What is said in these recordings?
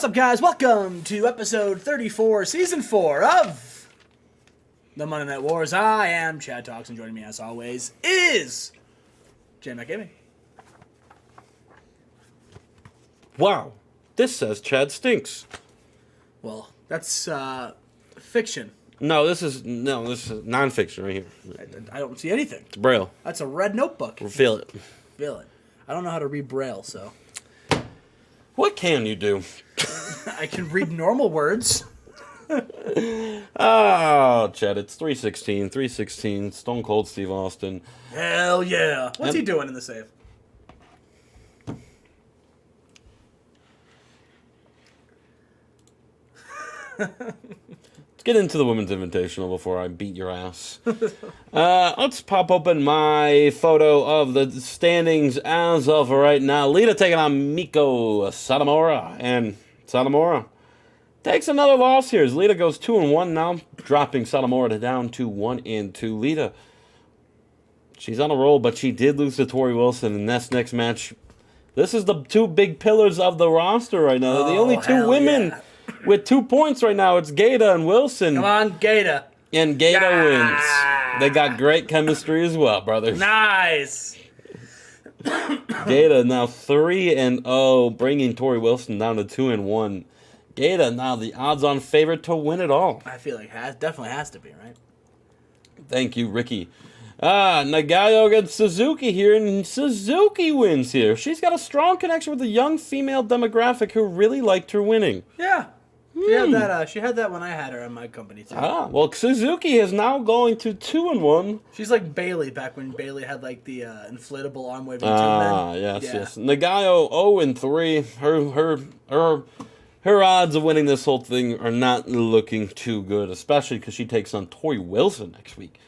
What's up, guys? Welcome to episode 34, season 4 of the Monday Night Wars. I am Chad Talks, and joining me, as always, is Jmack Gaming. Wow, this says Chad stinks. Well, that's fiction. No, this is nonfiction right here. I don't see anything. It's Braille. That's a red notebook. Feel it. Feel it. I don't know how to read Braille, so What can you do? I can read normal words. Oh, Chad, it's 316, Stone Cold Steve Austin. Hell yeah. What's he doing in the safe? Let's get into the Women's Invitational before I beat your ass. Let's pop open my photo of the standings as of right now. Lita taking on Miko Satomura, and Satomura takes another loss here as Lita goes 2-1 now, dropping Satomura down to 1-2. Lita, she's on a roll, but she did lose to Tori Wilson in this next match. This is the two big pillars of the roster right now. They're the only two women with 2 points right now. It's Gaeta and Wilson. Come on, Gaeta. And Gaeta wins. They got great chemistry as well, brothers. Nice. Gaeta now 3-0, bringing Tori Wilson down to 2-1. Gaeta now the odds-on favorite to win it all. I feel like it definitely has to be, right? Thank you, Ricky. Nagayo against Suzuki here, and Suzuki wins here. She's got a strong connection with the young female demographic who really liked her winning. Yeah. She had that. She had that when I had her in my company too. Well, Suzuki is now going to 2-1. She's like Bailey back when Bailey had like the inflatable arm waving tube men. Yes. Nagayo 0-3. Her odds of winning this whole thing are not looking too good, especially because she takes on Tori Wilson next week.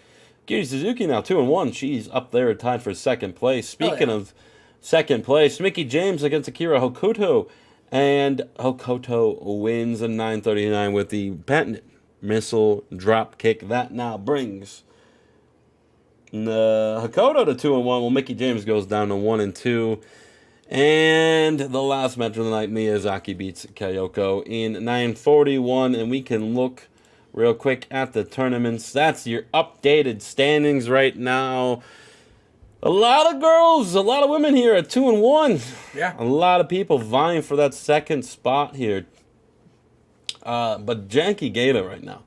Kiri Suzuki now 2-1. She's up there tied for second place. Speaking of second place, Mickie James against Akira Hokuto. And Hokuto wins a 9:39 with the patented missile drop kick. That now brings Hokuto to 2-1. Well, Mickie James goes down to 1-2. And the last match of the night, Miyazaki beats Kyoko in 9:41. And we can look real quick at the tournaments. That's your updated standings right now. A lot of girls, a lot of women here at 2-1. Yeah. A lot of people vying for that second spot here. But Janky Gaeta right now,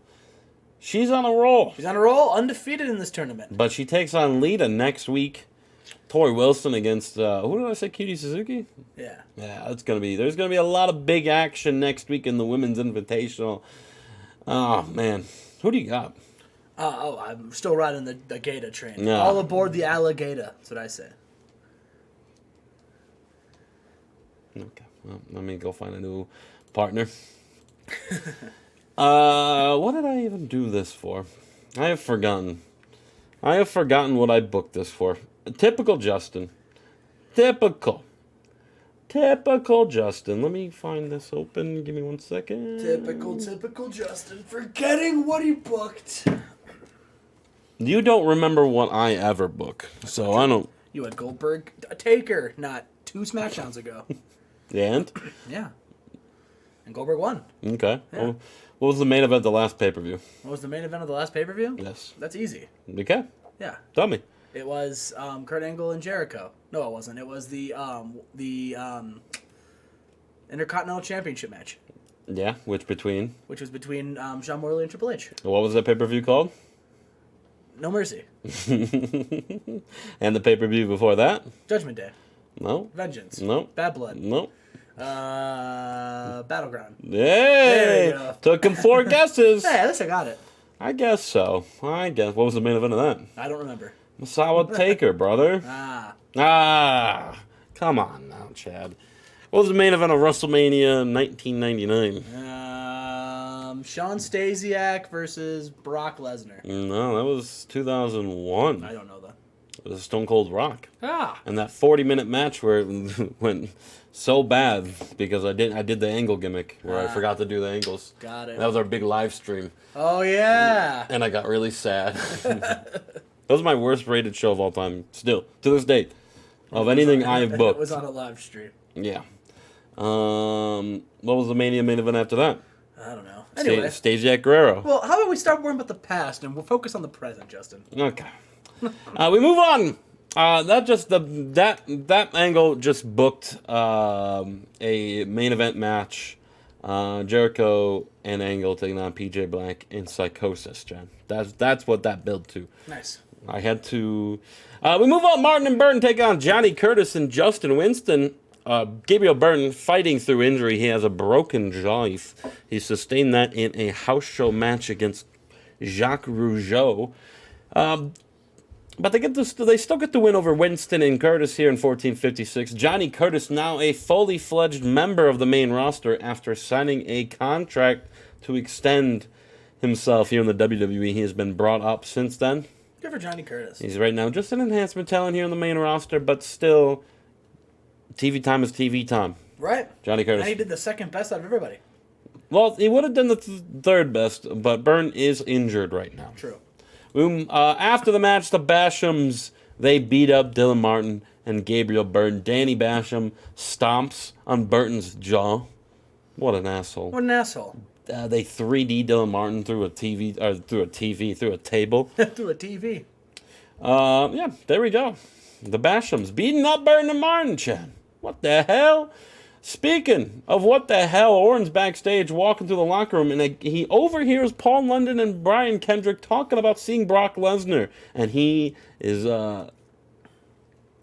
she's on a roll. She's on a roll, undefeated in this tournament. But she takes on Lita next week. Tori Wilson against, who did I say, Kiri Suzuki? Yeah. Yeah, there's going to be a lot of big action next week in the Women's Invitational. Oh, man. Who do you got? I'm still riding the Gaeta train. Yeah. All aboard the alligator. That's what I say. Okay. Well, let me go find a new partner. What did I even do this for? I have forgotten what I booked this for. Typical Justin. Typical Justin. Let me find this open. Give me 1 second. Typical Justin. Forgetting what he booked. You don't remember what I ever book, so I don't. You had Goldberg Taker not 2 SmackDowns ago. And? Yeah. And Goldberg won. Okay. Yeah. Well, what was the main event of the last pay-per-view? What was the main event of the last pay-per-view? Yes. That's easy. Okay. Yeah. Tell me. It was Kurt Angle and Jericho. No, it wasn't. It was the Intercontinental Championship match. Yeah, which was between Sean Morley and Triple H. What was that pay-per-view called? No Mercy. And the pay-per-view before that? Judgment Day. No. Vengeance. No. Bad Blood. No. Battleground. Hey! There you go. Took him 4 guesses. Hey, at least I got it. I guess so. What was the main event of that? I don't remember. Masawa Taker, brother. Come on now, Chad. What was the main event of WrestleMania 1999? Sean Stasiak versus Brock Lesnar. No, that was 2001. I don't know that. It was Stone Cold Rock. Ah. And that 40-minute match where it went so bad because I did the angle gimmick where I forgot to do the angles. Got it. That was our big live stream. Oh, yeah. And I got really sad. That was my worst rated show of all time. Still, to this date. Of anything I've booked. It was on a live stream. Yeah. What was the Mania main event after that? I don't know. Anyway. Stage Guerrero. Well, how about we start worrying about the past and we'll focus on the present, Justin? Okay. We move on. That angle just booked a main event match. Jericho and Angle taking on PJ Black in Psychosis, Jen. That's what that built to. Nice. I had to. We move on. Martin and Burton take on Johnny Curtis and Justin Winston. Gabriel Burton fighting through injury. He has a broken jaw. He sustained that in a house show match against Jacques Rougeau. But they still get the win over Winston and Curtis here in 1456. Johnny Curtis now a fully fledged member of the main roster after signing a contract to extend himself here in the WWE. He has been brought up since then. Good for Johnny Curtis. He's right now just an enhancement talent here in the main roster, but still, TV time is TV time. Right. Johnny Curtis. And he did the second best out of everybody. Well, he would have done the third best, but Burton is injured right now. True. After the match, the Bashams, they beat up Dylan Martin and Gabriel Burton. Danny Basham stomps on Burton's jaw. What an asshole. What an asshole. They 3D Dylan Martin through a table. Through a TV. Yeah, there we go. The Bashams beating up Burton and Martin, Chad. What the hell? Speaking of what the hell, Orton's backstage walking through the locker room, and he overhears Paul London and Brian Kendrick talking about seeing Brock Lesnar, and he is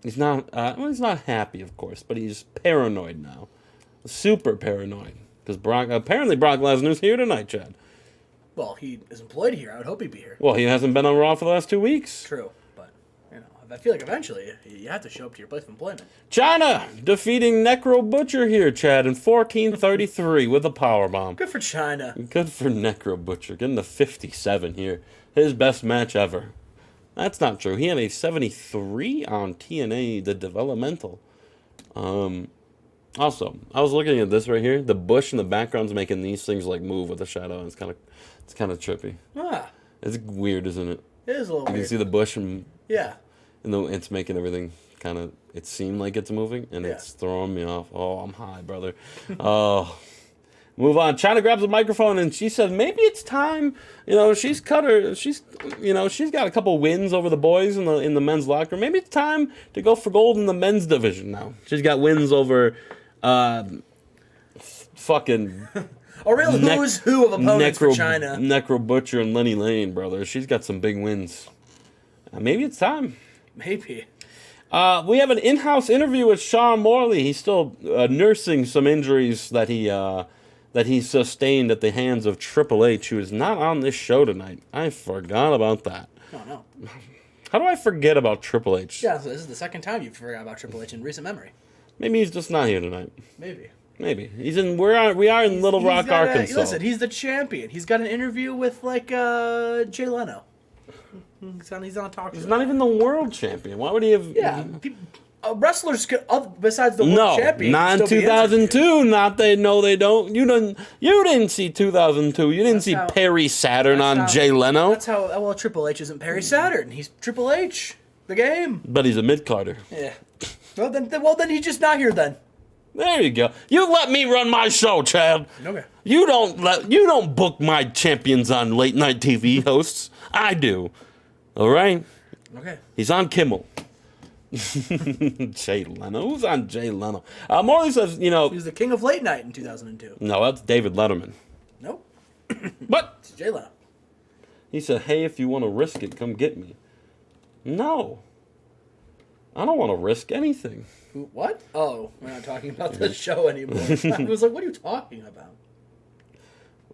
he's not happy, of course, but he's paranoid now, super paranoid, because apparently Brock Lesnar's here tonight, Chad. Well, he is employed here. I would hope he'd be here. Well, he hasn't been on Raw for the last 2 weeks. True. I feel like eventually you have to show up to your place of employment. China defeating Necro Butcher here, Chad, in 1433 with a powerbomb. Good for China. Good for Necro Butcher, getting the 57 here. His best match ever. That's not true. He had a 73 on TNA, the developmental. Also, I was looking at this right here. The bush in the background's making these things like move with the shadow. It's kind of trippy. Ah. It's weird, isn't it? It is a little weird. You can see the bush and yeah. And it's making everything kind of, it seemed like it's moving, and it's throwing me off. Oh, I'm high, brother. Oh. Move on. China grabs a microphone, and she says, maybe it's time. She's got a couple wins over the boys in the men's locker room. Maybe it's time to go for gold in the men's division now. She's got wins over fucking... A real who's who of opponents for China. Necro Butcher and Lenny Lane, brother. She's got some big wins. Maybe it's time. Maybe. We have an in-house interview with Sean Morley. He's still nursing some injuries that he sustained at the hands of Triple H, who is not on this show tonight. I forgot about that. Oh, no. How do I forget about Triple H? Yeah, so this is the second time you've forgot about Triple H in recent memory. Maybe he's just not here tonight. Maybe. We are in Little Rock, Arkansas. Listen, he's the champion. He's got an interview with Jay Leno. He's on a talk show. He's not even the world champion. Why would he have? Yeah, wrestlers could, besides the world champion. No, not in 2002. They don't. You didn't see 2002. You didn't see Perry Saturn on Jay Leno. That's how. Well, Triple H isn't Perry Saturn. He's Triple H. The game. But he's a mid-carder. Yeah. Well, then he's just not here then. There you go. You let me run my show, Chad. Okay. You don't book my champions on late night TV hosts. I do. All right. Okay. He's on Kimmel. Jay Leno. Who's on Jay Leno? Morley says, He was the king of late night in 2002. No, that's David Letterman. Nope. What? It's Jay Leno. He said, hey, if you want to risk it, come get me. No. I don't want to risk anything. What? Oh, we're not talking about this show anymore. I was like, what are you talking about?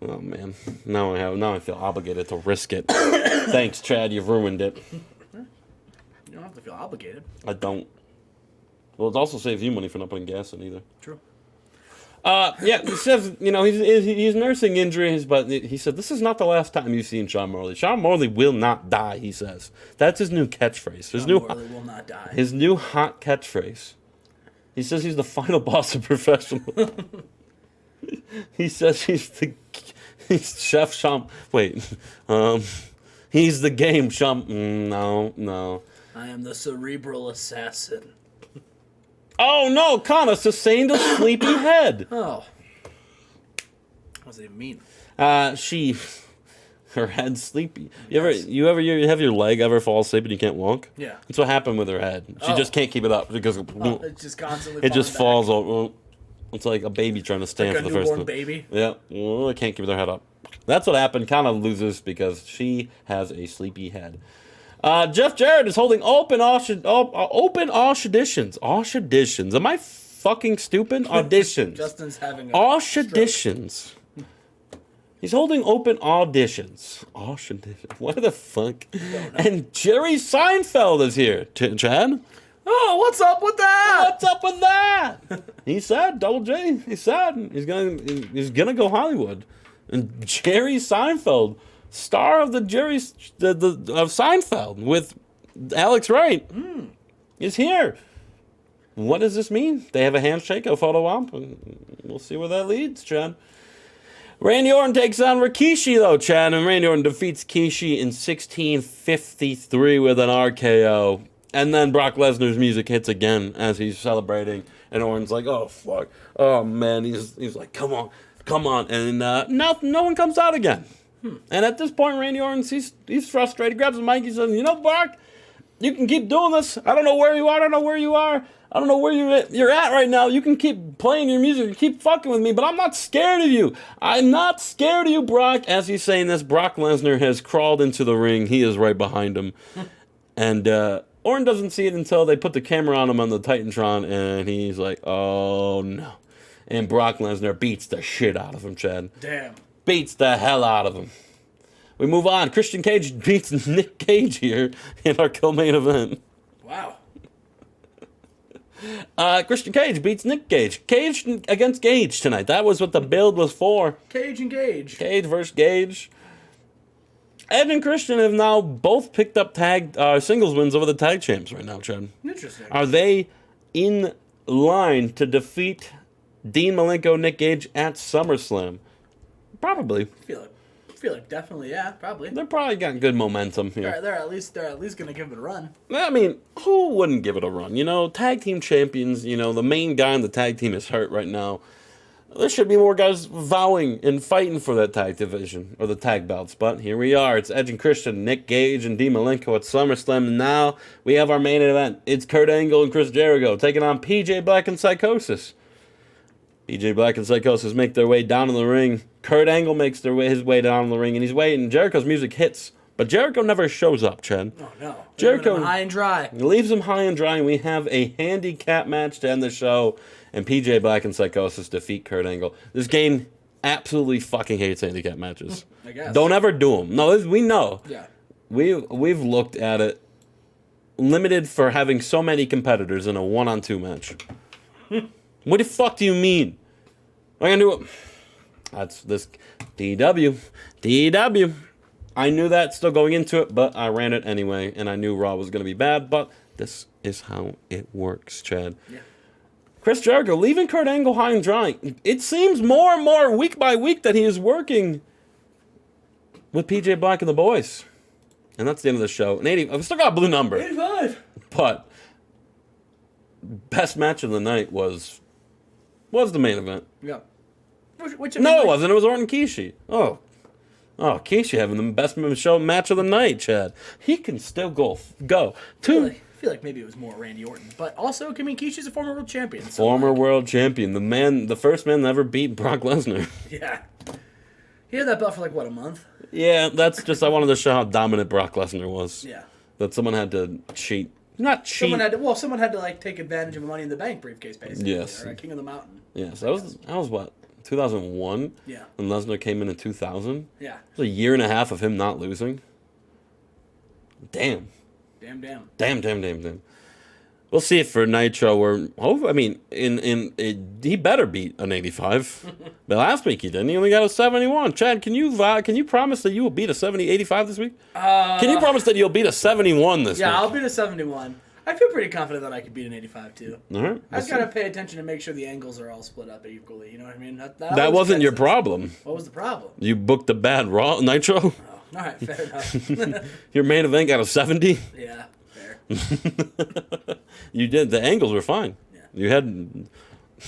Oh, man. Now I feel obligated to risk it. Thanks, Chad. You've ruined it. You don't have to feel obligated. I don't. Well, it also saves you money for not putting gas in either. True. Yeah, he says, he's nursing injuries, but he said, this is not the last time you've seen Sean Morley. Sean Morley will not die, he says. That's his new catchphase. Sean Morley will not die. His new hot catchphrase. He says he's the final boss of professional. He says he's Chef Sean. Wait. He's the game Sean. No. I am the cerebral assassin. Oh no, Kana sustained a sleepy head. Oh. What does it even mean? Her head's sleepy. You ever have your leg ever fall asleep and you can't walk? Yeah. That's what happened with her head. She just can't keep it up because It's just constantly. it just falling falls over. It's like a baby trying to stand back. for Like the a first newborn time. baby. Yeah, I can't keep their head up. That's what happened. Kind of loses because she has a sleepy head. Jeff Jarrett is holding open auditions. Auditions. Am I fucking stupid? Auditions. Justin's having a Auditions. He's holding open auditions. Auditions. What the fuck? And Jerry Seinfeld is here. Chad. Oh, what's up with that? What's up with that? He said, Double J. He said he's gonna go Hollywood. And Jerry Seinfeld, star of the of Seinfeld with Alex Wright, is here. What does this mean? They have a handshake, a photo op, and we'll see where that leads, Chad. Randy Orton takes on Rikishi, though, Chad, and Randy Orton defeats Kishi in 1653 with an RKO. And then Brock Lesnar's music hits again as he's celebrating, and Orton's like, "Oh fuck, oh man," he's like, "Come on," and no one comes out again. And at this point, Randy Orton he's frustrated, grabs the mic, he says, "You know, Brock, you can keep doing this. I don't know where you are. I don't know where you're at right now. You can keep playing your music, and keep fucking with me, but I'm not scared of you. I'm not scared of you, Brock." As he's saying this, Brock Lesnar has crawled into the ring. He is right behind him, and Orton doesn't see it until they put the camera on him on the Titantron, and he's like, "Oh no!" And Brock Lesnar beats the shit out of him, Chad. Damn. Beats the hell out of him. We move on. Christian Cage beats Nick Cage here in our co-main event. Wow. Christian Cage beats Nick Cage. Cage against Gage tonight. That was what the build was for. Cage and Gage. Cage versus Gage. Ed and Christian have now both picked up singles wins over the tag champs right now, Chad. Interesting. Are they in line to defeat Dean Malenko, Nick Gage at SummerSlam? Probably. I feel like definitely, yeah, probably. They're probably got good momentum here. They're at least gonna give it a run. I mean, who wouldn't give it a run? You know, tag team champions, you know, the main guy in the tag team is hurt right now. There should be more guys vowing and fighting for that tag division or the tag belts. But here we are. It's Edge and Christian, Nick Gage, and Dean Malenko at SummerSlam. And now we have our main event. It's Kurt Angle and Chris Jericho taking on PJ Black and Psychosis. PJ Black and Psychosis make their way down in the ring. Kurt Angle makes his way down in the ring, and he's waiting. Jericho's music hits, but Jericho never shows up, Chad. Oh, no. Jericho high and dry. Leaves him high and dry, and we have a handicap match to end the show. And PJ Black and Psychosis defeat Kurt Angle. This game absolutely fucking hates handicap matches. I guess. Don't ever do them. No, we know. Yeah. We've looked at it. Limited for having so many competitors in a 1-on-2 match. What the fuck do you mean? I'm gonna do it. That's this DW. I knew that still going into it, but I ran it anyway, and I knew Raw was gonna be bad. But this is how it works, Chad. Yeah. Chris Jericho leaving Kurt Angle high and dry. It seems more and more week by week that he is working with PJ Black and the boys. And that's the end of the show. I've still got a blue number. 85. But best match of the night was the main event. Yeah. Which it wasn't. It was Orton Kishi. Oh, Kishi having the best match of the night, Chad. He can still go. I feel like maybe it was more Randy Orton, but also, I mean, Kishi's a former world champion. So world champion, the first man that ever beat Brock Lesnar. Yeah, he had that belt for like what, a month? Yeah, that's just I wanted to show how dominant Brock Lesnar was. Yeah, that someone had to cheat, not cheat. Someone had to like take advantage of a Money in the Bank briefcase, basically. Yes, or King of the Mountain. Yes, that was what 2001. Yeah, when Lesnar came in 2000. Yeah, it was a year and a half of him not losing. Damn. We'll see it for Nitro. He better beat an 85. But last week he didn't. He only got a 71. Chad, can you promise that you will beat a 85 this week? Can you promise that you'll beat a 71 this week? Yeah, I'll beat a 71. I feel pretty confident that I could beat an 85 too. All right. I just gotta pay attention to make sure the angles are all split up equally. You know what I mean? That wasn't your problem. What was the problem? You booked a bad Nitro. Oh, all right, fair enough. Your main event got a 70. Yeah, fair. You did. The angles were fine. Yeah. You had.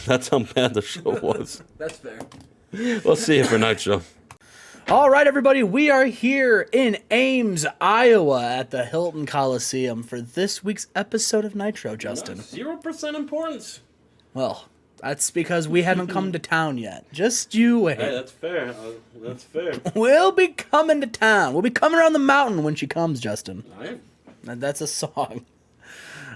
That's how bad the show was. That's fair. We'll see you for Nitro. All right, everybody, we are here in Ames, Iowa at the Hilton Coliseum for this week's episode of Nitro, Justin. 0% importance. Well, that's because we haven't come to town yet. Just you wait. Hey, that's fair. That's fair. We'll be coming to town. We'll be coming around the mountain when she comes, Justin. All right. And that's a song.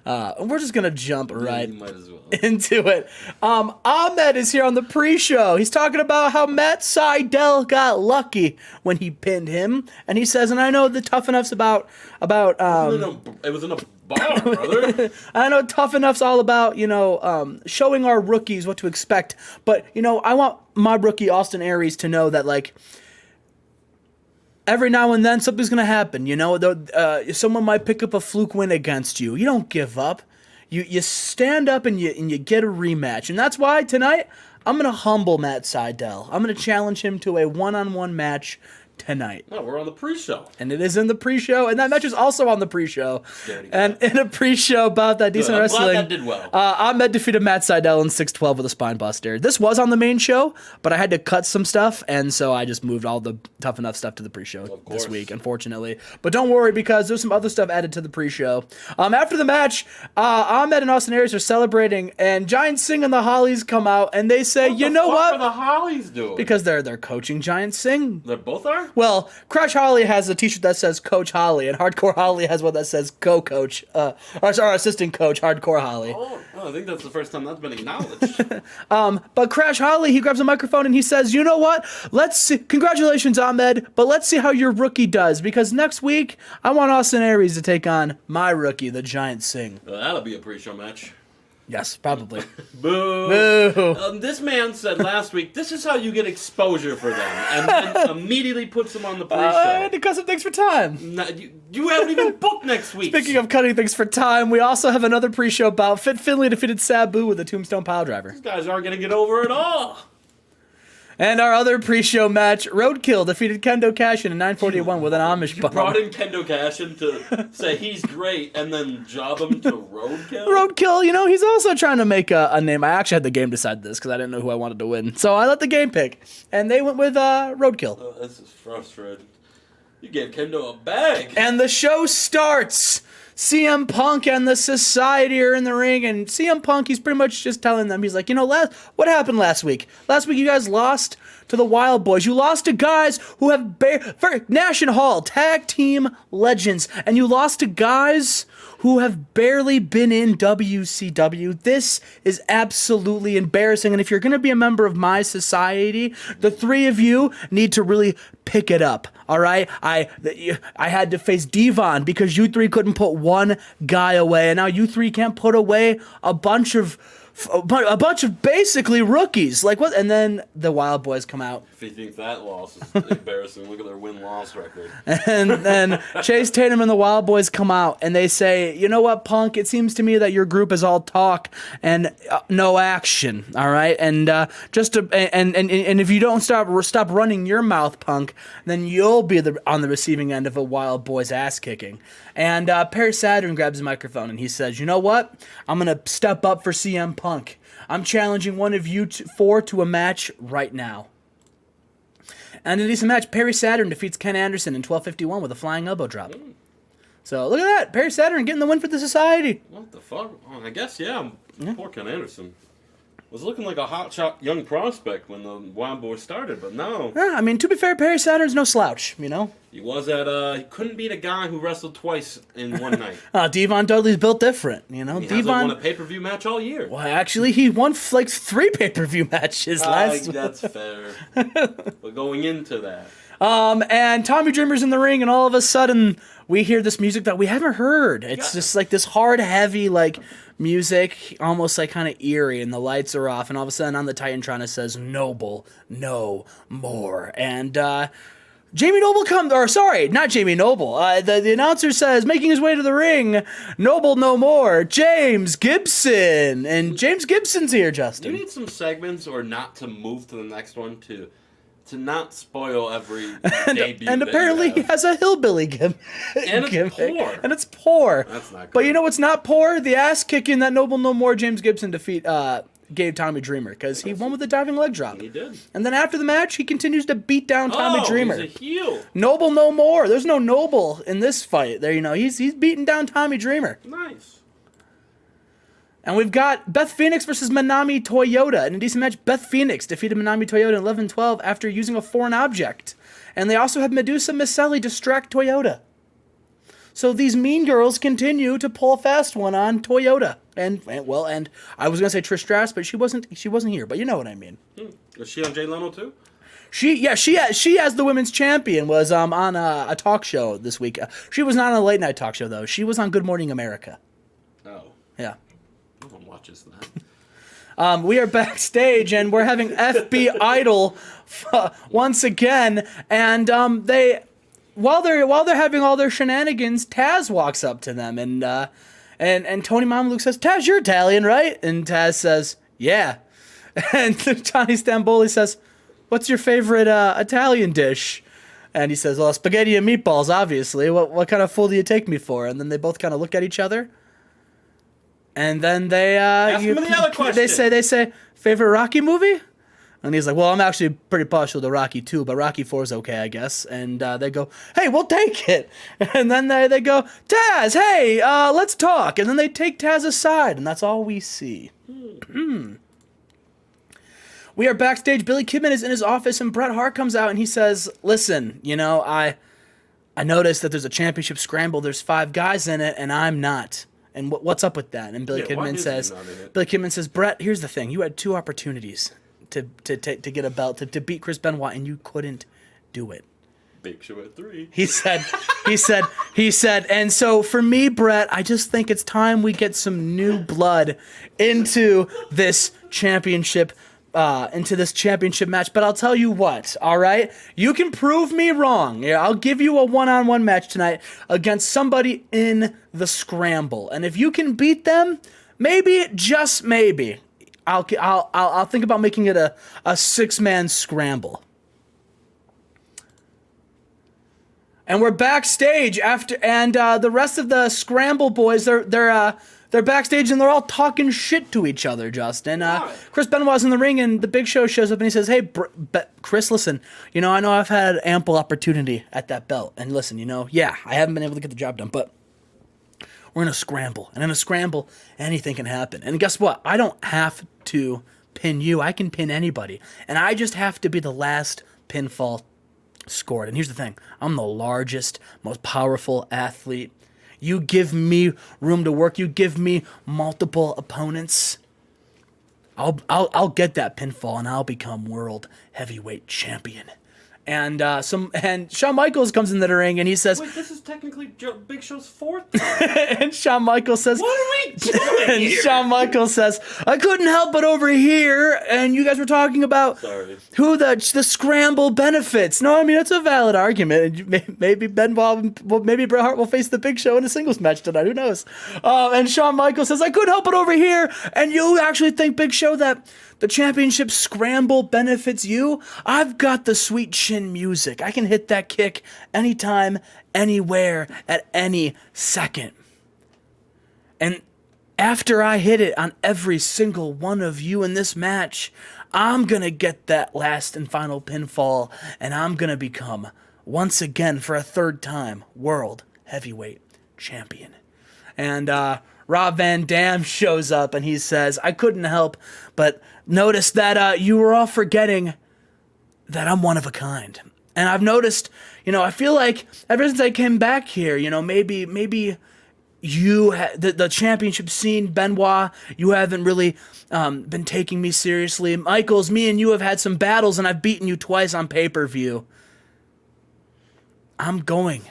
We're just going to jump right You might as well. into it. Ahmed is here on the pre-show. He's talking about how Matt Sydal got lucky when he pinned him. And he says, and I know the Tough Enough's about It was in a bar, brother. I know Tough Enough's all about, showing our rookies what to expect. But, I want my rookie, Austin Aries, to know that, like, every now and then something's going to happen, someone might pick up a fluke win against you. You don't give up. You stand up and you get a rematch. And that's why tonight I'm going to humble Matt Sydal. I'm going to challenge him to a one-on-one match tonight. No, we're on the pre-show. And it is in the pre-show, and that match is also on the pre-show. And in a pre-show about that decent wrestling, glad that did well. Ahmed defeated Matt Sydal in 6-12 with a spine buster. This was on the main show, but I had to cut some stuff, and so I just moved all the Tough Enough stuff to the pre-show this week, unfortunately. But don't worry, because there's some other stuff added to the pre-show. After the match, Ahmed and Austin Aries are celebrating, and Giant Singh and the Hollies come out, and they say, What you the know fuck what? are the Hollies doing? Because they're coaching Giant Singh. They both are? Well, Crash Holly has a t-shirt that says Coach Holly, and Hardcore Holly has one that says Co-Coach, assistant coach, Hardcore Holly. Oh, I think that's the first time that's been acknowledged. But Crash Holly, he grabs a microphone and he says, you know what? Let's see. Congratulations, Ahmed, but let's see how your rookie does, because next week, I want Austin Aries to take on my rookie, the Giant Singh. Well, that'll be a pre-show match. Yes, probably. Boo. Boo. This man said last week, this is how you get exposure for them, and then immediately puts them on the pre-show. I had to cut some things for time. Now, you haven't even booked next week. Speaking of cutting things for time, we also have another pre-show bout. Fit Finley defeated Sabu with a Tombstone Piledriver. These guys aren't going to get over at all. And our other pre-show match, Roadkill defeated Kendo Cashin in 941 with an Amish bomb. Brought in Kendo Cashin to say he's great and then job him to Roadkill? Roadkill, he's also trying to make a name. I actually had the game decide this because I didn't know who I wanted to win. So I let the game pick. And they went with Roadkill. Oh, this is frustrating. You gave Kendo a bag. And the show starts. CM Punk and the Society are in the ring, and CM Punk, he's pretty much just telling them, he's like, what happened last week? Last week you guys lost to the Wild Boys. You lost to guys who have for Nash and Hall, tag team legends, and you lost to guys who have barely been in WCW. This is absolutely embarrassing, and if you're going to be a member of my society, the three of you need to really pick it up. All right, I had to face Devon because you three couldn't put one guy away, and now you three can't put away a bunch of basically rookies. Like what? And then the Wild Boys come out. If you think that loss is embarrassing, look at their win-loss record. And then Chase Tatum and the Wild Boys come out, and they say, you know what, Punk? It seems to me that your group is all talk and no action. All right, and and if you don't stop running your mouth, Punk, then you'll be on the receiving end of a Wild Boys ass kicking. And Perry Saturn grabs the microphone and he says, you know what? I'm gonna step up for CM Punk. I'm challenging one of you four to a match right now. And in a decent match, Perry Saturn defeats Ken Anderson in 12:51 with a flying elbow drop. So look at that, Perry Saturn getting the win for the Society. What the fuck? Oh, I guess, yeah. Poor Ken Anderson. Was looking like a hotshot young prospect when the Wild Boys started, but no. Yeah, I mean, to be fair, Perry Saturn's no slouch, He was he couldn't beat a guy who wrestled twice in one night. Devon Dudley's built different, He hasn't won a pay-per-view match all year. Well, actually, he won like 3 pay-per-view matches last week. That's fair. But going into that. And Tommy Dreamer's in the ring, and all of a sudden, we hear this music that we haven't heard. It's just like this hard, heavy, like, music, almost like kind of eerie, and the lights are off, and all of a sudden on the Titantron it says, Noble, no more. And, Jamie Noble not Jamie Noble. The announcer says, making his way to the ring, Noble no more, James Gibson. And James Gibson's here, Justin. You need some segments or not to move to the next one to To not spoil every debut. And apparently he has a hillbilly gimmick. And it's poor. And it's poor. That's not good. But you know what's not poor? The ass kicking that Noble No More James Gibson gave Tommy Dreamer, because he won with a diving leg drop. He did. And then after the match, he continues to beat down Tommy Dreamer. He's a heel. Noble No More. There's no Noble in this fight. There, he's beating down Tommy Dreamer. Nice. And we've got Beth Phoenix versus Manami Toyota. In a decent match, Beth Phoenix defeated Manami Toyota in 11-12 after using a foreign object. And they also have Medusa Miceli distract Toyota. So these mean girls continue to pull a fast one on Toyota. And I was going to say Trish Stratus, but she wasn't here, but you know what I mean. Is she on Jay Leno too? She as the women's champion was on a talk show this week. She was not on a late night talk show though. She was on Good Morning America. Oh. Yeah. No one watches that. We are backstage and we're having FB Idol once again, and while they're having all their shenanigans, Taz walks up to them and Tony Mamaluke says, "Taz, you're Italian, right?" And Taz says, "Yeah." And Johnny Stamboli says, "What's your favorite Italian dish?" And he says, "Well, spaghetti and meatballs, obviously. What kind of fool do you take me for?" And then they both kind of look at each other. And then they ask him the other question. They say favorite Rocky movie, and he's like, "Well, I'm actually pretty partial to Rocky 2, but Rocky 4 is okay, I guess." And they go, "Hey, we'll take it." And then they go, "Taz, hey, let's talk." And then they take Taz aside, and that's all we see. We are backstage. Billy Kidman is in his office, and Bret Hart comes out and he says, "Listen, I noticed that there's a championship scramble. There's 5 guys in it, and I'm not. And what's up with that?" And Billy Kidman says, "Bret, here's the thing. You had 2 opportunities to get a belt, to beat Chris Benoit, and you couldn't do it." Big Show at 3. He said, "And so for me, Bret, I just think it's time we get some new blood into this championship match. But I'll tell you what, all right? You can prove me wrong. Yeah, I'll give you a one-on-one match tonight against somebody in the scramble. And if you can beat them, maybe, just maybe, I'll think about making it a 6-man scramble." And we're backstage the rest of the scramble boys, they're backstage and they're all talking shit to each other, Justin. Chris Benoit's in the ring and the Big Show shows up and he says, "Hey, Chris, listen, I know I've had ample opportunity at that belt. And listen, I haven't been able to get the job done, but we're in a scramble. And in a scramble, anything can happen. And guess what? I don't have to pin you. I can pin anybody. And I just have to be the last pinfall scored. And here's the thing. I'm the largest, most powerful athlete. You give me room to work. You give me multiple opponents. I'll get that pinfall and I'll become world heavyweight champion." And Shawn Michaels comes into the ring and he says, "Wait, this is technically Big Show's 4th time." And Shawn Michaels says, "What are we doing and here?" Shawn Michaels says, "I couldn't help but overhear, and you guys were talking about who the scramble benefits." No, I mean, it's a valid argument. Maybe Bret Hart will face the Big Show in a singles match tonight. Who knows? And Shawn Michaels says, "I couldn't help but overhear, and you actually think, Big Show, that the championship scramble benefits you? I've got the sweet chin music. I can hit that kick anytime, anywhere, at any second. And after I hit it on every single one of you in this match, I'm going to get that last and final pinfall, and I'm going to become, once again, for a 3rd time, world heavyweight champion." And Rob Van Dam shows up and he says, "I couldn't help but notice that you were all forgetting that I'm one of a kind. And I've noticed, I feel like ever since I came back here, maybe you, the championship scene, Benoit, you haven't really been taking me seriously. Michaels, me and you have had some battles and I've beaten you twice on pay-per-view. I'm going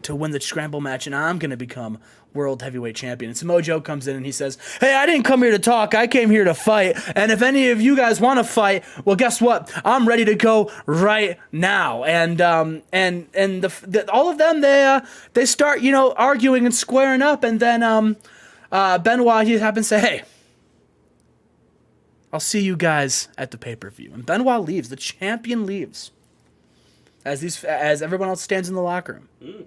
to win the scramble match and I'm going to become world heavyweight champion." And Samoa Joe comes in and he says, "Hey, I didn't come here to talk. I came here to fight. And if any of you guys want to fight, well, guess what? I'm ready to go right now." And all of them, they start, arguing and squaring up. And then Benoit, he happens to say, I'll see you guys at the pay-per-view. And Benoit leaves. The champion leaves. As everyone else stands in the locker room.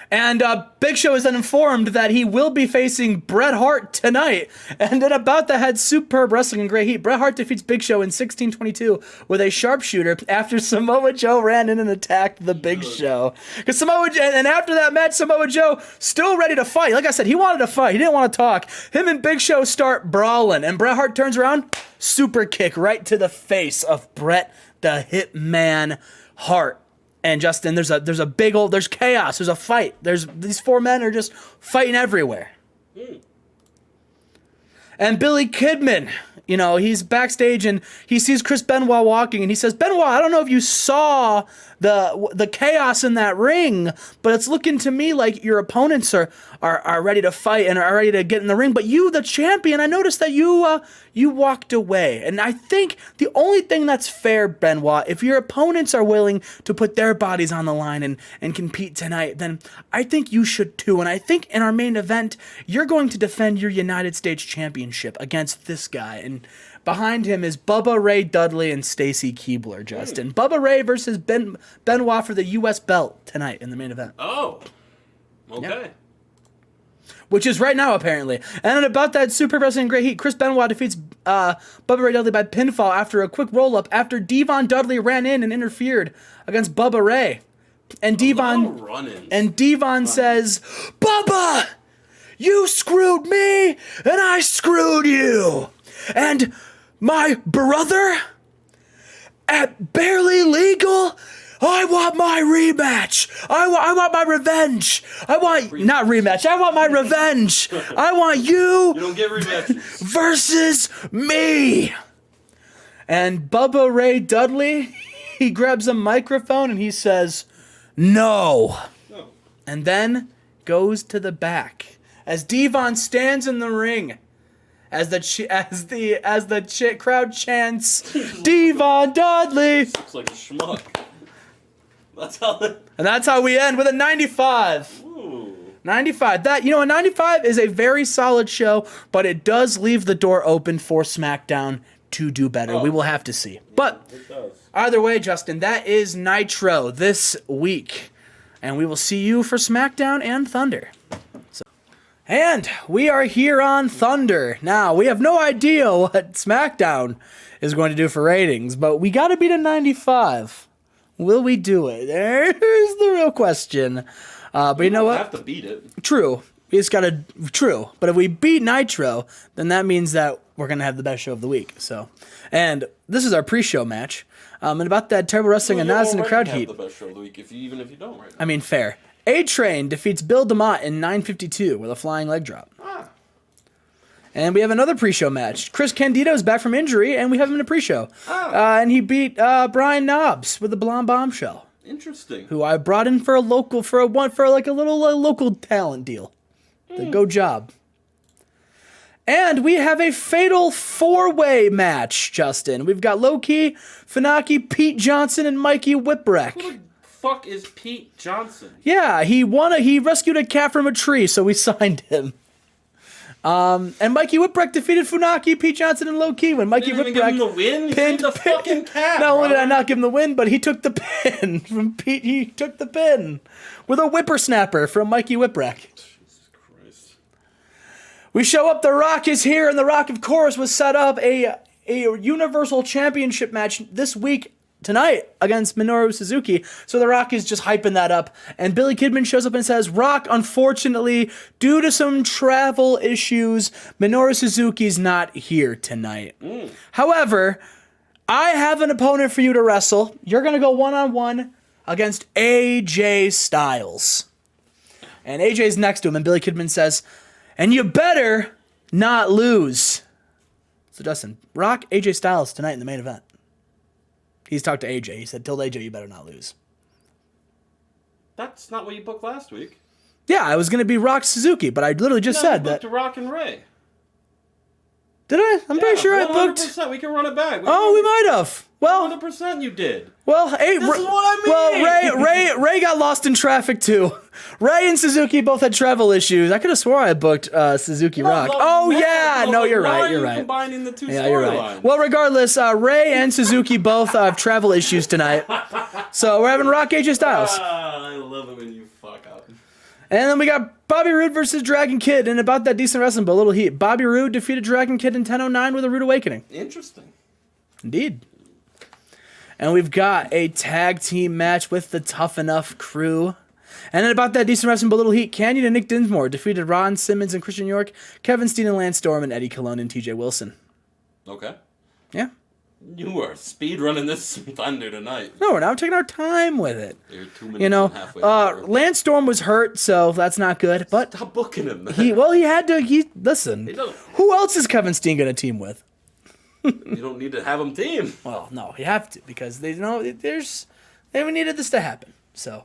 And Big Show is then informed that he will be facing Bret Hart tonight. And then about that had superb wrestling in great heat. Bret Hart defeats Big Show in 1622 with a sharpshooter after Samoa Joe ran in and attacked the Big Show. Because and after that match, Samoa Joe still ready to fight. Like I said, he wanted to fight. He didn't want to talk. Him and Big Show start brawling. And Bret Hart turns around, super kick right to the face of Bret the Hitman Hart. And Justin, there's chaos, there's a fight. These four men are just fighting everywhere. And Billy Kidman, he's backstage and he sees Chris Benoit walking and he says, Benoit, I don't know if you saw the chaos in that ring, but it's looking to me like your opponents are ready to fight and are ready to get in the ring. But you, the champion, I noticed that you walked away. And I think the only thing that's fair, Benoit, if your opponents are willing to put their bodies on the line and compete tonight, then I think you should too. And I think in our main event, you're going to defend your United States Championship against this guy. And behind him is Bubba Ray Dudley and Stacy Keibler, Justin. Bubba Ray versus Benoit for the U.S. belt tonight in the main event. Oh, okay. Yeah. Which is right now, apparently. And then about that super wrestling great heat, Chris Benoit defeats Bubba Ray Dudley by pinfall after a quick roll-up after Devon Dudley ran in and interfered against Bubba Ray. And Devon says, Bubba, you screwed me, and I screwed you. And my brother, at Barely Legal, I want my rematch. I want my revenge. Not rematch. I want my revenge. I want you. You don't get rematches. Versus me. And Bubba Ray Dudley, he grabs a microphone and he says, no. And then goes to the back as Devon stands in the ring. As the crowd chants, Devon Dudley. Looks like a schmuck. And that's how we end with a 95. Ooh. 95. A 95 is a very solid show, but it does leave the door open for SmackDown to do better. We will have to see. But it does. Either way, Justin, that is Nitro this week. And we will see you for SmackDown and Thunder. And we are here on Thunder. Now, we have no idea what SmackDown is going to do for ratings, but we got to beat a 95. Will we do it? There's the real question. But you know what? We have to beat it. True. We just got to... True. But if we beat Nitro, then that means that we're going to have the best show of the week. And this is our pre-show match. And about that terrible wrestling and Nas in the crowd heat. The best show of the week, even if you don't right now. I mean, fair. A-Train defeats Bill DeMott in 9:52 with a flying leg drop. And we have another pre-show match. Chris Candido's back from injury, and we have him in a pre-show. And he beat Brian Knobbs with a blonde bombshell. Interesting. Who I brought in for a little local talent deal. Go job. And we have a fatal four-way match, Justin. We've got Low-Key, Funaki, Pete Johnson, and Mikey Whipwreck. Who the fuck is Pete Johnson? Yeah, he rescued a cat from a tree, so we signed him. And Mikey Whipwreck defeated Funaki, Pete Johnson, and Low-Key when Mikey Whipwreck give him the win. Pinned the fucking cat. Not only did I not give him the win, but he took the pin from Pete. He took the pin with a whippersnapper from Mikey Whipwreck. Jesus Christ. We show up. The Rock is here, and The Rock, of course, was set up a Universal Championship match this week. Tonight against Minoru Suzuki. So The Rock is just hyping that up. And Billy Kidman shows up and says, Rock, unfortunately, due to some travel issues, Minoru Suzuki's not here tonight. However, I have an opponent for you to wrestle. You're going to go one-on-one against AJ Styles. And AJ's next to him, and Billy Kidman says, and you better not lose. So Justin, Rock, AJ Styles tonight in the main event. He's talked to AJ. He said, told AJ you better not lose. That's not what you booked last week. Yeah, I was going to be Rock Suzuki, but I literally just said that. You booked Rock and Ray. Did I? I'm pretty sure I booked. 100%. We can run it back. We might have. Well, 100% you did. Well, hey, this is what I mean. Well, Ray got lost in traffic too. Ray and Suzuki both had travel issues. I could have swore I booked Suzuki Rock. You're right. You're right. Combining the two you're right. Well, regardless, Ray and Suzuki both have travel issues tonight, so we're having Rock AJ Styles. I love it when you fuck up. And then we got Bobby Roode versus Dragon Kid, and about that decent wrestling, but a little heat. Bobby Roode defeated Dragon Kid in 10:09 with a Rude Awakening. Interesting. Indeed. And we've got a tag team match with the Tough Enough crew. And then about that decent wrestling, but a little heat. Canyon and Nick Dinsmore defeated Ron Simmons and Christian York, Kevin Steen and Lance Storm, and Eddie Colon and TJ Wilson. Okay. Yeah. You are speed running this Thunder tonight. No, we're not taking our time with it. You're 2 minutes halfway through. Lance Storm was hurt, so that's not good. But stop booking him, man. He had to. Listen. Who else is Kevin Steen going to team with? You don't need to have him team. Well, no, you have to because they needed this to happen. So.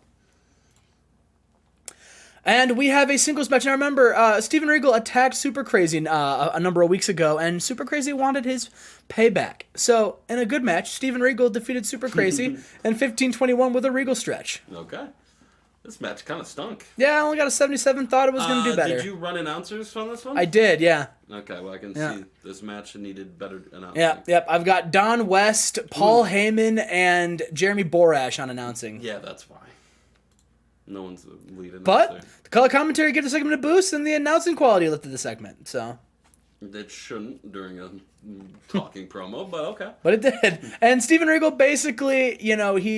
And we have a singles match. Now remember, Steven Regal attacked Super Crazy a number of weeks ago, and Super Crazy wanted his payback. So, in a good match, Steven Regal defeated Super Crazy in 15-21 with a Regal stretch. Okay. This match kind of stunk. Yeah, I only got a 77. Thought it was going to do better. Did you run announcers from this one? I did, yeah. Okay, well, I can see this match needed better announcing. Yep. I've got Don West, Paul Heyman, and Jeremy Borash on announcing. Yeah, that's why. No one's the lead announcer. But the color commentary gave the segment a boost, and the announcing quality lifted the segment. So it shouldn't during a talking promo, but okay. But it did. And Steven Regal basically, he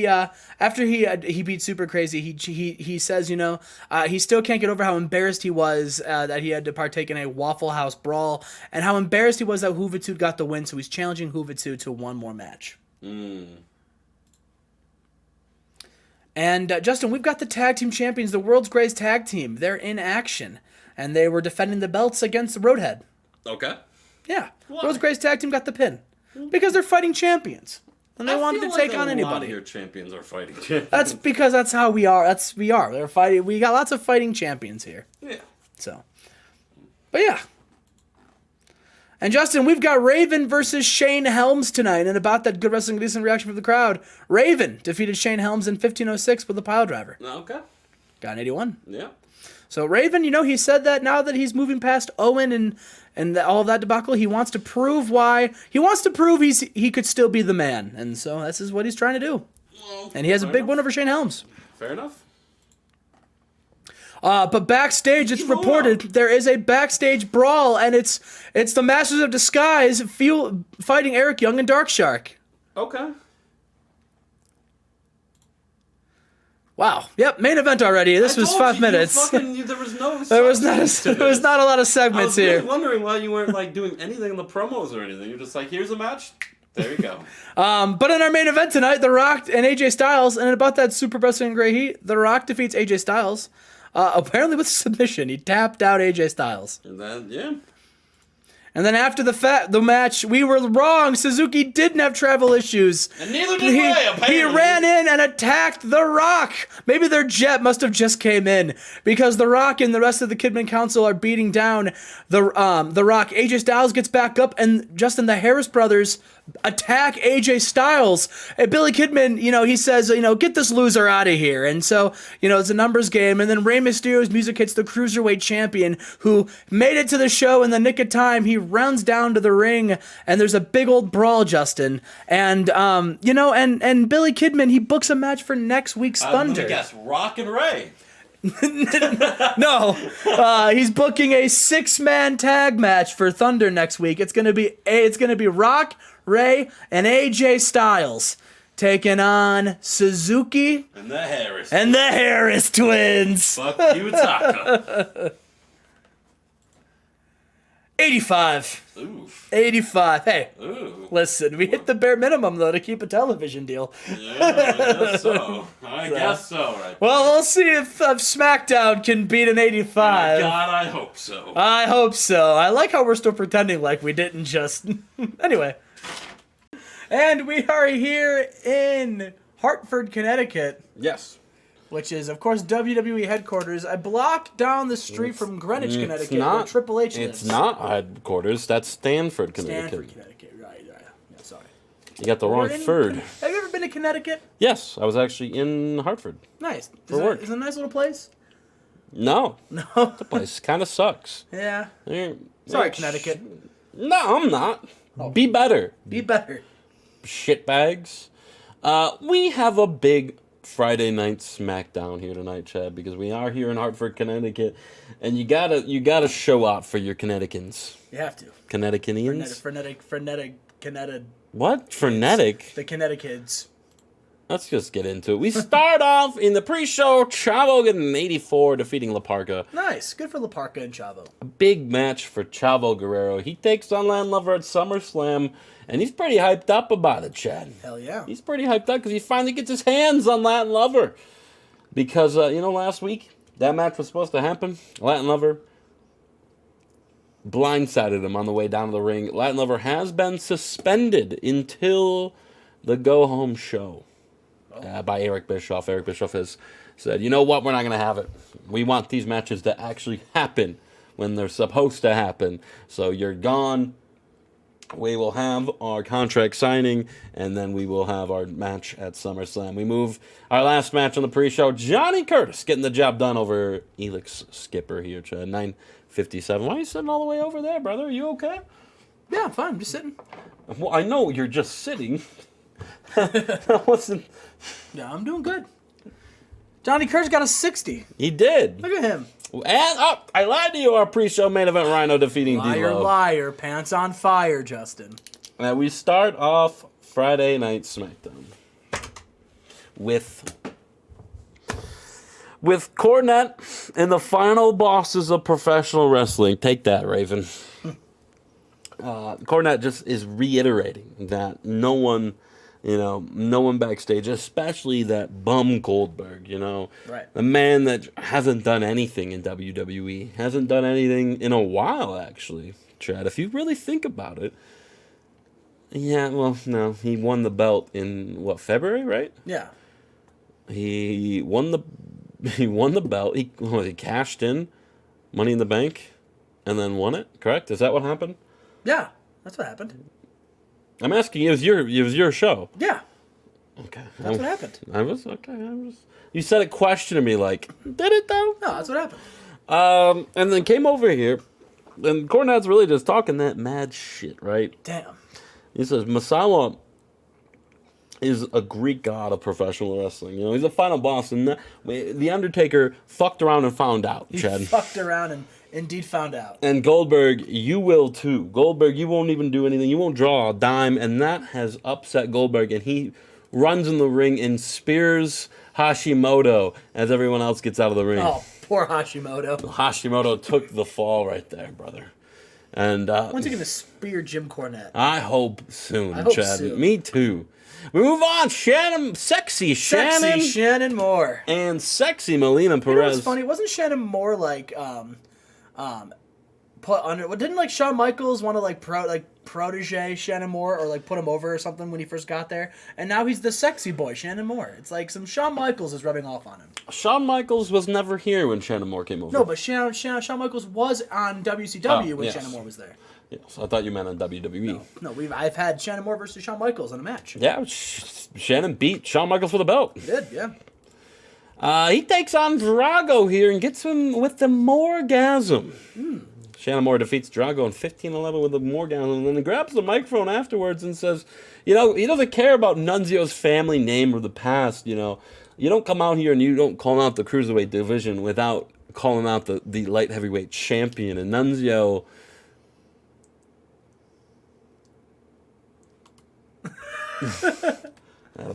after he beat Super Crazy, he says, he still can't get over how embarrassed he was that he had to partake in a Waffle House brawl, and how embarrassed he was that Juventud got the win. So he's challenging Juventud to one more match. And, Justin, we've got the tag team champions, the world's greatest tag team. They're in action. And they were defending the belts against the Roadhead. Okay. Yeah. Why? World's greatest tag team got the pin. Because they're fighting champions. And they wanted to take on anybody. A lot of your champions are fighting champions. That's because that's how we are. We are. They're fighting. We got lots of fighting champions here. Yeah. So. But, yeah. And Justin, we've got Raven versus Shane Helms tonight, and about that good wrestling, decent reaction from the crowd. Raven defeated Shane Helms in 15:06 with a pile driver. Okay. Got an 81. Yeah. So Raven, he said that now that he's moving past Owen and all of that debacle, he wants to prove he could still be the man, and so this is what he's trying to do. Well, and he has a big win over Shane Helms. Fair enough. But backstage, it's reported there is a backstage brawl, and it's the Masters of Disguise fighting Eric Young and Dark Shark. Okay. Wow. Yep. Main event already. This was 5 minutes. There was no. There was not a lot of segments here. I was really wondering why you weren't doing anything in the promos or anything. You're just like, here's a match. There you go. But in our main event tonight, The Rock and AJ Styles, and about that Super Wrestling Great Heat, The Rock defeats AJ Styles. Apparently with submission. He tapped out AJ Styles. And then, yeah. And then after the match, we were wrong. Suzuki didn't have travel issues. And neither did Ray, apparently. He ran in and attacked The Rock. Maybe their jet must have just came in, because The Rock and the rest of the Kidman Council are beating down the Rock. AJ Styles gets back up, and Justin, the Harris brothers attack AJ Styles. And Billy Kidman, he says, get this loser out of here. And so, it's a numbers game. And then Rey Mysterio's music hits the Cruiserweight champion, who made it to the show in the nick of time. He rounds down to the ring, and there's a big old brawl, Justin. And, and Billy Kidman, he books a match for next week's Thunder. Guess Rock and Ray. No, he's booking a 6-man tag match for Thunder next week. It's gonna be Rock, Ray, and AJ Styles taking on Suzuki and the Harris twins. Fuck you, Taka. 85. Oof. 85. Hey, listen, we hit the bare minimum, though, to keep a television deal. Yeah, I guess so. I guess so, right. Well, we'll see if SmackDown can beat an 85. Oh, God, I hope so. I hope so. I like how we're still pretending like we didn't just... Anyway. And we are here in Hartford, Connecticut. Yes. which is, of course, WWE headquarters, a block down the street from Greenwich, Connecticut, where Triple H lives. It's not headquarters. That's Stanford, Connecticut. Stanford, Connecticut. Right. Yeah, sorry. You got the wrong third. Have you ever been to Connecticut? Yes, I was actually in Hartford. Nice. For work. Is it a nice little place? No. No. The place kind of sucks. Yeah. Yeah. Sorry, Connecticut. No, I'm not. Oh. Be better. Be better. Shitbags. We have a big Friday night SmackDown here tonight, Chad, because we are here in Hartford, Connecticut, and you gotta show out for your Connecticans. You have to. Connecticutians? Frenetic. What? Frenetic? The Connecticut's. Let's just get into it. We start off in the pre-show, Chavo getting 84, defeating La Parka. Nice. Good for La Parka and Chavo. A big match for Chavo Guerrero. He takes on Latin Lover at SummerSlam, and he's pretty hyped up about it, Chad. Hell yeah. He's pretty hyped up because he finally gets his hands on Latin Lover. Because, last week, that match was supposed to happen. Latin Lover blindsided him on the way down to the ring. Latin Lover has been suspended until the go-home show. By Eric Bischoff. Eric Bischoff has said, you know what, we're not going to have it. We want these matches to actually happen when they're supposed to happen. So you're gone. We will have our contract signing, and then we will have our match at SummerSlam. We move our last match on the pre-show. Johnny Curtis getting the job done over Elix Skipper here, Chad. 9:57. Why are you sitting all the way over there, brother? Are you okay? Yeah, I'm fine. I'm just sitting. Well, I know you're just sitting. That wasn't... Yeah, I'm doing good. Johnny Curtis got a 60. He did. Look at him. And I lied to you. Our pre-show main event, Rhino defeating D-Lo. Liar, pants on fire, Justin. Now we start off Friday Night SmackDown with Cornette and the final bosses of professional wrestling. Take that, Raven. Cornette just is reiterating that no one backstage, especially that bum Goldberg, Right. a man that hasn't done anything in WWE, hasn't done anything in a while, actually, Chad, if you really think about it. Yeah, well, no, he won the belt in, February, right? Yeah. He won the belt, he cashed in Money in the Bank, and then won it, correct? Is that what happened? Yeah, that's what happened. I'm asking you, it was your show. Yeah. Okay. That's what happened. You said it questioning me like, did it though? No, that's what happened. And then came over here, and Cornette's really just talking that mad shit, right? Damn. He says, Masawa is a Greek god of professional wrestling. He's a final boss, and the Undertaker fucked around and found out, Chad. He fucked around and indeed found out. And Goldberg, you will too. Goldberg, you won't even do anything. You won't draw a dime, and that has upset Goldberg, and he runs in the ring and spears Hashimoto as everyone else gets out of the ring. Oh, poor Hashimoto. Hashimoto took the fall right there, brother. And when's he going to spear Jim Cornette? I hope soon, I hope Chad. soon. Me too. We move on. Sexy Shannon Moore. And sexy Melina Perez. You know what's funny? Wasn't Shannon Moore like put under? Didn't like Shawn Michaels want to protege Shannon Moore or like put him over or something when he first got there? And now he's the sexy boy, Shannon Moore. It's like some Shawn Michaels is rubbing off on him. Shawn Michaels was never here when Shannon Moore came over. No, but Shawn Michaels was on WCW when Shannon Moore was there. Yes, I thought you meant on WWE. No, I've had Shannon Moore versus Shawn Michaels in a match. Yeah, Shannon beat Shawn Michaels for the belt. He did, yeah. He takes on Drago here and gets him with the Morgasm. Shannon Moore defeats Drago in 15-11 with the Morgasm, and then he grabs the microphone afterwards and says, he doesn't care about Nunzio's family name or the past, You don't come out here and you don't call out the Cruiserweight division without calling out the light heavyweight champion. And Nunzio...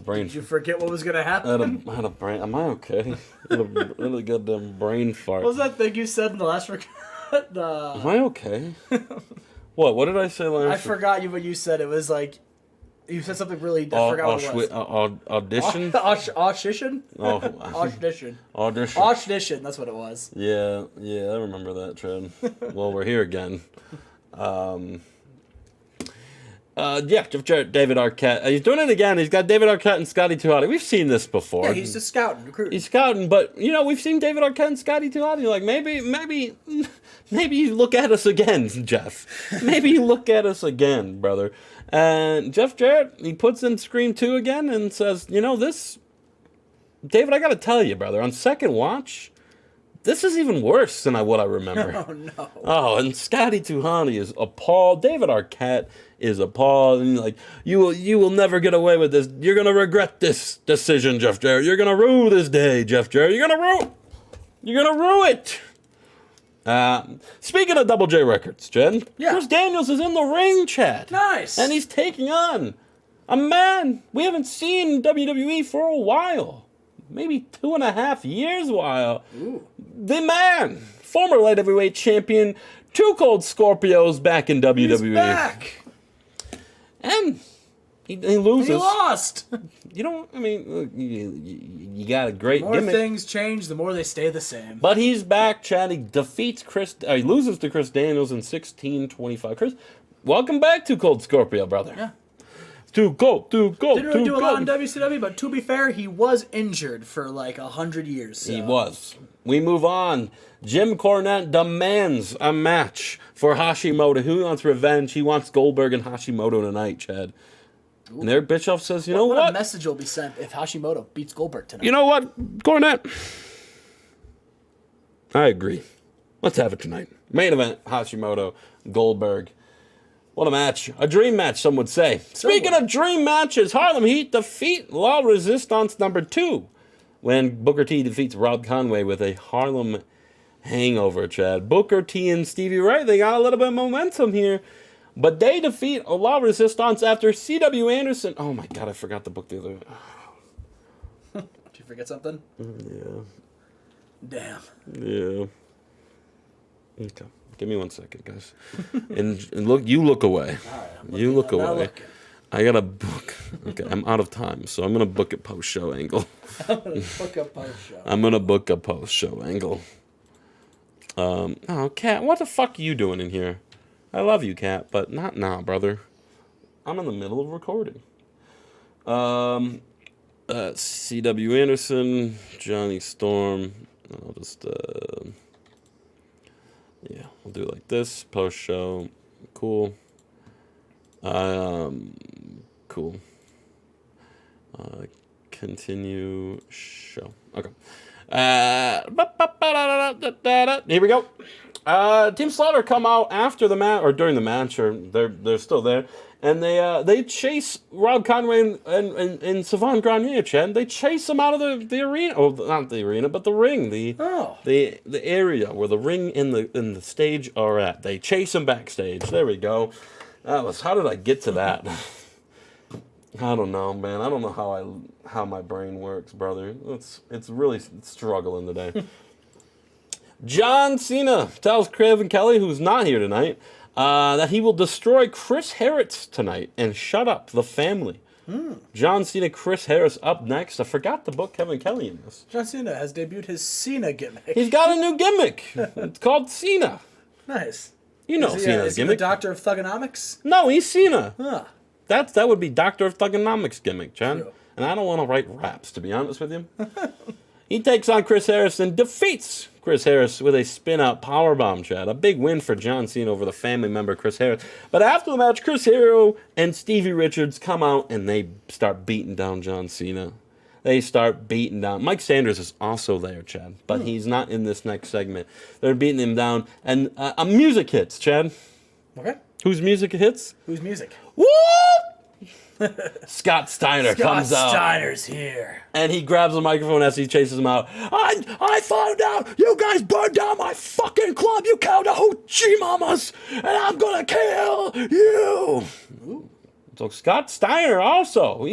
Did you forget what was going to happen? I had a brain... Am I okay? I had a really goddamn brain fart. What was that thing you said in the last record? Am I okay? What did I say last? I forgot what you said. It was like you said something really. I forgot what it was. Audition. Audition. Oh, Audition. Audition. Audition. That's what it was. Yeah, I remember that, Trent. Well, we're here again. Jeff Jarrett, David Arquette. He's doing it again. He's got David Arquette and Scotty Tuhati. We've seen this before. Yeah, he's just scouting, recruiting. He's scouting, but we've seen David Arquette and Scotty Tuhati. Like maybe you look at us again, Jeff. Maybe you look at us again, brother. And Jeff Jarrett, he puts in Scream 2 again and says, this, David, I got to tell you, brother, on second watch, this is even worse than what I remember. Oh, no. Oh, and Scotty Tuhati is appalled. David Arquette is appalled. And like, you will never get away with this. You're going to regret this decision, Jeff Jarrett. You're going to rue this day, Jeff Jarrett. You're going to rue it. Speaking of Double J Records, Jen, Chris Daniels is in the ring, Chad. Nice. And he's taking on a man we haven't seen in WWE for a while. Maybe 2.5 years while. Ooh. The man, former light heavyweight champion, Two Cold Scorpios back in WWE. He's back. And he loses. He lost. You got a great The more gimmick. things change, the more they stay the same. But he's back, Chad. He defeats he loses to Chris Daniels in 16-25. Chris, welcome back, Two Cold Scorpio, brother. Yeah. Too cold. Didn't really do a lot in WCW, but to be fair, he was injured for like 100 years. So. He was. We move on. Jim Cornette demands a match for Hashimoto. Who wants revenge? He wants Goldberg and Hashimoto tonight, Chad. Ooh. And Eric Bischoff says, you know what? What a message will be sent if Hashimoto beats Goldberg tonight. You know what, Cornette? I agree. Let's have it tonight. Main event, Hashimoto, Goldberg. What a match. A dream match, some would say. Speaking of dream matches, Harlem Heat defeat La Resistance number 2 when Booker T defeats Rob Conway with a Harlem hangover, Chad. Booker T and Stevie Ray, they got a little bit of momentum here, but they defeat La Resistance after C.W. Anderson. Oh my God, I forgot to book the other. Did you forget something? Yeah. Damn. Yeah. Okay. Give me 1 second, guys. and look, you look away. Right, you look away. I got to book. Okay, I'm out of time, so I'm going to book a post-show angle. I'm going to book a post-show. I'm going to book a post-show angle. Oh, Kat, what the fuck are you doing in here? I love you, Kat, but not now, brother. I'm in the middle of recording. C.W. Anderson, Johnny Storm. I'll just... Yeah, we'll do it like this. Post show. Cool. Cool. Continue show. Okay. Here we go. Team Slaughter come out after the match or during the match, or they're still there, and they chase Rob Conway and Savon Grenier, Chad. They chase him out of the arena. Oh, not the arena, but the ring. The area where the ring and the stage are at. They chase him backstage. There we go. How did I get to that? I don't know, man. I don't know how my brain works, brother. It's really struggling today. John Cena tells Kevin Kelly, who's not here tonight, that he will destroy Chris Harris tonight and shut up the family. John Cena, Chris Harris up next. I forgot to book Kevin Kelly in this. John Cena has debuted his Cena gimmick. He's got a new gimmick. It's called Cena. Nice. You know Cena's is he gimmick. the Doctor of Thugonomics? No, he's Cena. Huh. That would be Doctor of Thugonomics gimmick, John. True. And I don't want to write raps, to be honest with you. He takes on Chris Harris and defeats Chris Harris with a spin-out powerbomb, Chad. A big win for John Cena over the family member Chris Harris. But after the match, Chris Hero and Stevie Richards come out and they start beating down John Cena. They start beating down. Mike Sanders is also there, Chad, but he's not in this next segment. They're beating him down, and a music hits, Chad. Okay. Whose music hits? Whose music? Woo! Scott Steiner comes out. Scott Steiner's here. And he grabs the microphone as he chases him out. I found out you guys burned down my fucking club, you cow hoochie mamas, and I'm gonna kill you. Ooh. So Scott Steiner also.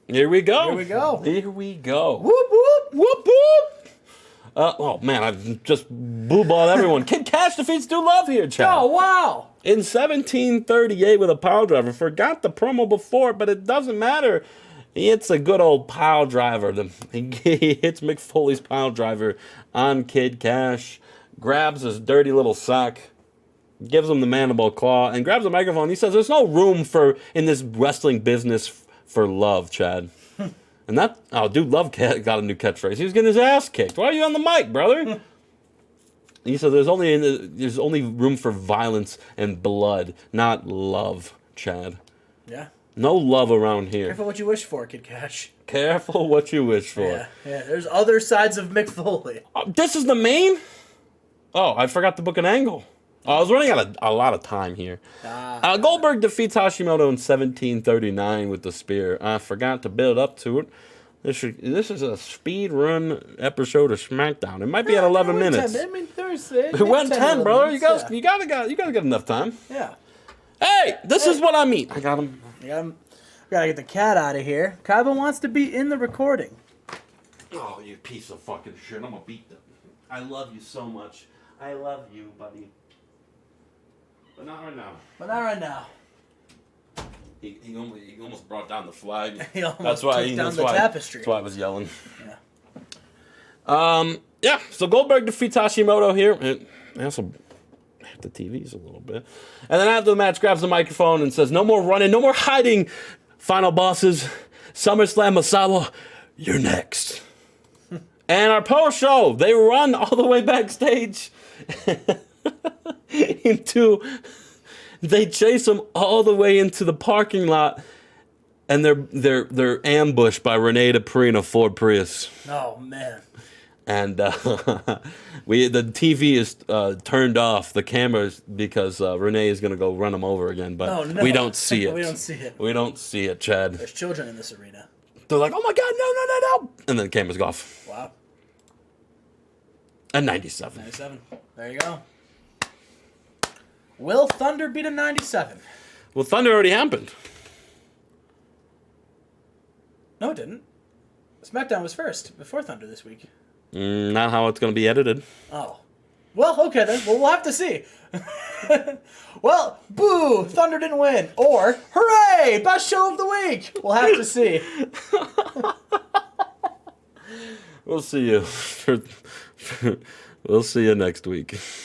Here we go. Here we go. Here we go. Whoop, whoop. Whoop, whoop. Oh, man, I've just blue-balled everyone. Kid Cash defeats Dude Love here, Chad. Oh, wow. In 1738 with a pile driver. Forgot the promo before, but it doesn't matter. He hits a good old pile driver. He hits Mick Foley's pile driver on Kid Cash. Grabs his dirty little sock. gives him the mandible claw, and grabs a microphone. He says, "There's no room in this wrestling business for love, Chad." And dude, Love got a new catchphrase. He was getting his ass kicked. Why are you on the mic, brother? He said, "There's only room for violence and blood, not love, Chad. Yeah. No love around here. Careful what you wish for, Kid Cash. Careful what you wish for." Yeah. There's other sides of Mick Foley. This is the main? Oh, I forgot to book an angle. I was running out of a lot of time here. Goldberg defeats Hashimoto in 1739 with the spear. I forgot to build up to it. This is a speed run episode of SmackDown. It might be at 11 minutes. 10. I mean, Thursday. It went 10, brother. You gotta get enough time. Yeah. Hey, this is what I mean. I got him. We gotta get the cat out of here. Kaiba wants to be in the recording. Oh, you piece of fucking shit. I'm gonna beat them. I love you so much. I love you, buddy. But not right now. He almost brought down the flag. He almost took down the tapestry. That's why I was yelling. Yeah. So Goldberg defeats Hashimoto here. I also hit the TVs a little bit. And then after the match, grabs the microphone and says, "No more running, no more hiding, final bosses. SummerSlam Masawa, you're next." And our post-show, they run all the way backstage they chase him all the way into the parking lot, and they're ambushed by Renee Dupree in a Ford Prius. Oh man! And the TV is turned off, the cameras, because Renee is gonna go run him over again, but we don't see it. We don't see it. We don't see it, Chad. There's children in this arena. They're like, "Oh my God, no!" And then the cameras go off. Wow. And 97. 97. There you go. Will Thunder beat a 97? Well, Thunder already happened. No, it didn't. SmackDown was first, before Thunder this week. Not how it's going to be edited. Oh. Well, okay then. Well, we'll have to see. Well, boo! Thunder didn't win. Or, hooray! Best show of the week! We'll have to see. We'll see you. We'll see you next week.